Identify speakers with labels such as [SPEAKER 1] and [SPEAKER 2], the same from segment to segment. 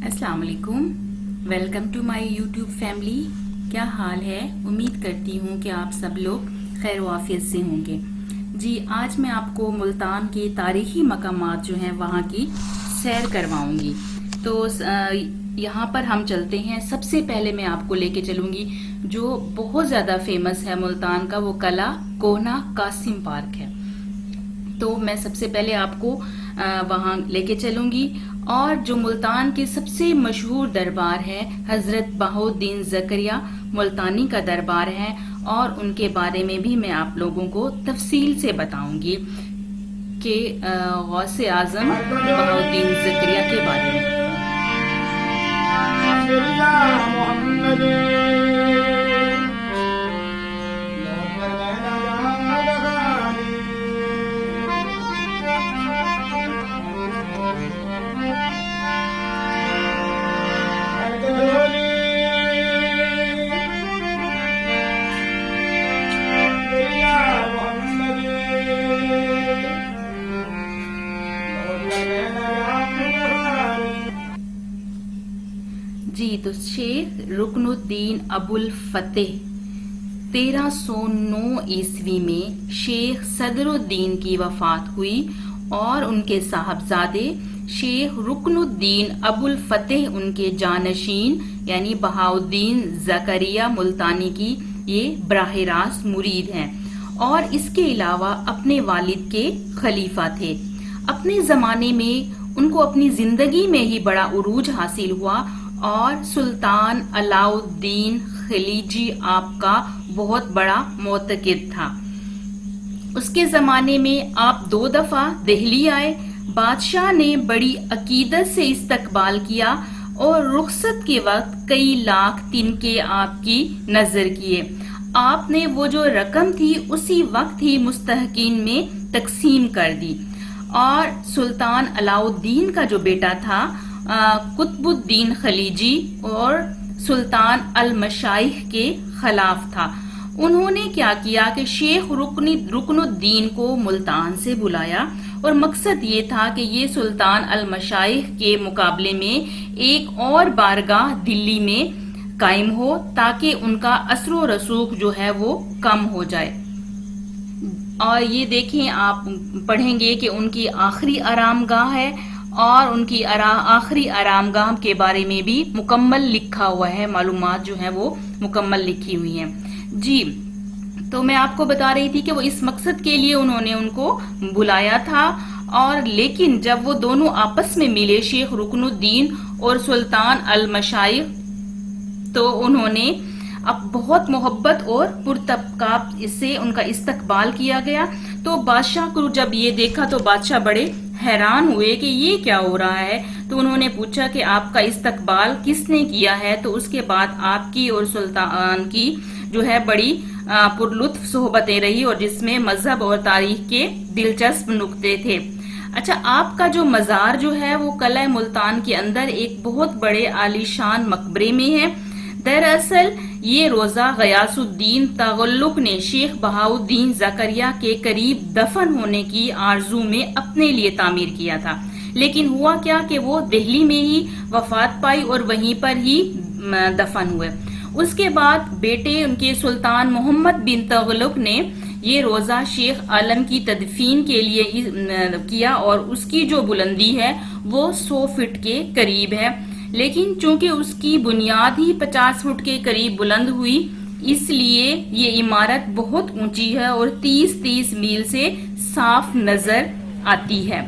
[SPEAKER 1] अस्सलाम वालेकुम, welcome to my YouTube family. क्या हाल है? उम्मीद करती हूँ कि आप सब लोग खैर वाफियत से होंगे। जी, आज मैं आपको मुल्तान के तारीखी मकामात जो हैं वहाँ की सैर करवाऊँगी। तो यहाँ पर हम चलते हैं। सबसे पहले मैं आपको लेके चलूँगी जो बहुत ज़्यादा फेमस है मुल्तान का, वो कला कोहना कासिम पार्क है। तो मैं सबसे पहले आपको वहाँ लेके चलूँगी। और जो मुल्तान के सबसे मशहूर दरबार है हज़रत बहाउद्दीन ज़करिया मुल्तानी का दरबार है, और उनके बारे में भी मैं आप लोगों को तफसील से बताऊंगी कि गौसे आज़म बहाउद्दीन ज़करिया के बारे में। जी, तो शेख रुकनुद्दीन अबुल फतेह 1309 ईस्वी में शेख सदरुद्दीन की वफात हुई और उनके साहबजादे शेख रुकनुद्दीन अबुल फतेह उनके जानशीन यानी बहाउद्दीन ज़करिया मुल्तानी की ये बराह रास्त मुरीद हैं, और इसके अलावा अपने वालिद के खलीफा थे। अपने ज़माने में उनको अपनी ज़िंदगी में ही बड़ा उरूज हासिल हुआ और सुल्तान अलाउद्दीन खिलजी आपका बहुत बड़ा मोतकिद था। उसके ज़माने में आप 2 दफ़ा दिल्ली आए। बादशाह ने बड़ी अकीदत से इस्तकबाल किया और रुखसत के वक्त कई लाख तिनके आपकी नजर किए। आपने वो जो रकम थी उसी वक्त ही मुस्तहकीन में तकसीम कर दी, और सुल्तान अलाउद्दीन का जो बेटा था कुतुबुद्दीन खिलजी और सुल्तान अल मशाइख के खिलाफ था। उन्होंने क्या किया कि शेख रुकनुद्दीन को मुल्तान से बुलाया, और मकसद ये था कि ये सुल्तान अल मशाइख के मुकाबले में एक और बारगाह दिल्ली में कायम हो, ताकि उनका असरो रसूख जो है वो कम हो जाए। और ये देखें, आप पढ़ेंगे कि उनकी आखिरी आरामगाह है, और उनकी आखिरी आरामगाह के बारे में भी मुकम्मल लिखा हुआ है, मालूमात जो है वो मुकम्मल लिखी हुई हैं। जी, तो मैं आपको बता रही थी कि वो इस मकसद के लिए उन्होंने उनको बुलाया था। और लेकिन जब वो दोनों आपस में मिले, शेख रुकनुद्दीन और सुल्तान अल मशाइख, तो उन्होंने अब बहुत मोहब्बत और पुरतबका इससे उनका इस्तकबाल किया गया। तो बादशाह को जब ये देखा तो बादशाह बड़े हैरान हुए कि ये क्या हो रहा है। तो उन्होंने पूछा कि आपका इस्तकबाल किसने किया है। तो उसके बाद आपकी और सुल्तान की जो है बड़ी पुरलुत्फ सोहबतें रही, और जिसमें मजहब और तारीख के दिलचस्प नुक्ते थे। अच्छा, आपका जो मजार जो है वो किला मुल्तान के अंदर एक बहुत बड़े आलीशान मकबरे में है। दरअसल ये रोजा गयासुद्दीन तगल्लुक ने शेख बहाउद्दीन ज़करिया के करीब दफन होने की आरजू में अपने लिए तामीर किया था, लेकिन हुआ क्या कि वो दिल्ली में ही वफात पाई और वहीं पर ही दफन हुए। उसके बाद बेटे उनके सुल्तान मोहम्मद बिन तगल्लुक ने ये रोजा शेख आलम की तदफीन के लिए किया, और उसकी जो बुलंदी है वो 100 फीट के करीब है। लेकिन चूंकि उसकी बुनियाद ही 50 फुट के करीब बुलंद हुई, इसलिए ये इमारत बहुत ऊंची है और 30-30 मील से साफ नजर आती है।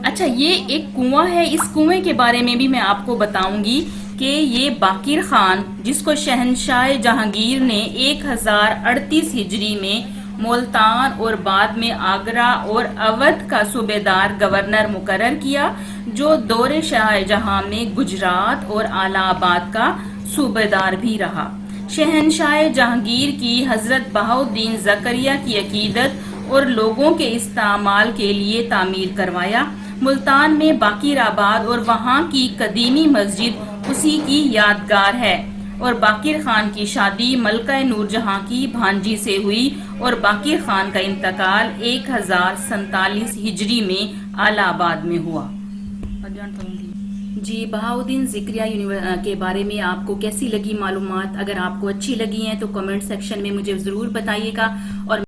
[SPEAKER 1] अच्छा, ये एक कुआं है। इस कुएं के बारे में भी मैं आपको बताऊंगी कि ये बाकिर खान, जिसको शहनशाह जहांगीर ने 1038 हिजरी में मुल्तान और बाद में आगरा और अवध का सूबेदार गवर्नर मुकर्रर किया, जो दौरे शाहजहां में गुजरात और इलाहाबाद का सूबेदार भी रहा। शहनशाह जहांगीर की हजरत बहाउद्दीन ज़करिया की अकीदत और लोगों के इस्तेमाल के लिए तामीर करवाया। मुल्तान में बाकिराबाद और वहां की कदीमी मस्जिद उसी की यादगार है। और बाकिर खान की शादी मलका नूरजहां की भांजी से हुई और बाकिर खान का इंतकाल 1047 हिजरी में इलाहाबाद में हुआ। جی، بہاؤالدین ذکریہ کے بارے میں آپ کو کیسی لگی معلومات؟ اگر آپ کو اچھی لگی ہیں تو کمنٹ سیکشن میں مجھے ضرور بتائیے گا، اور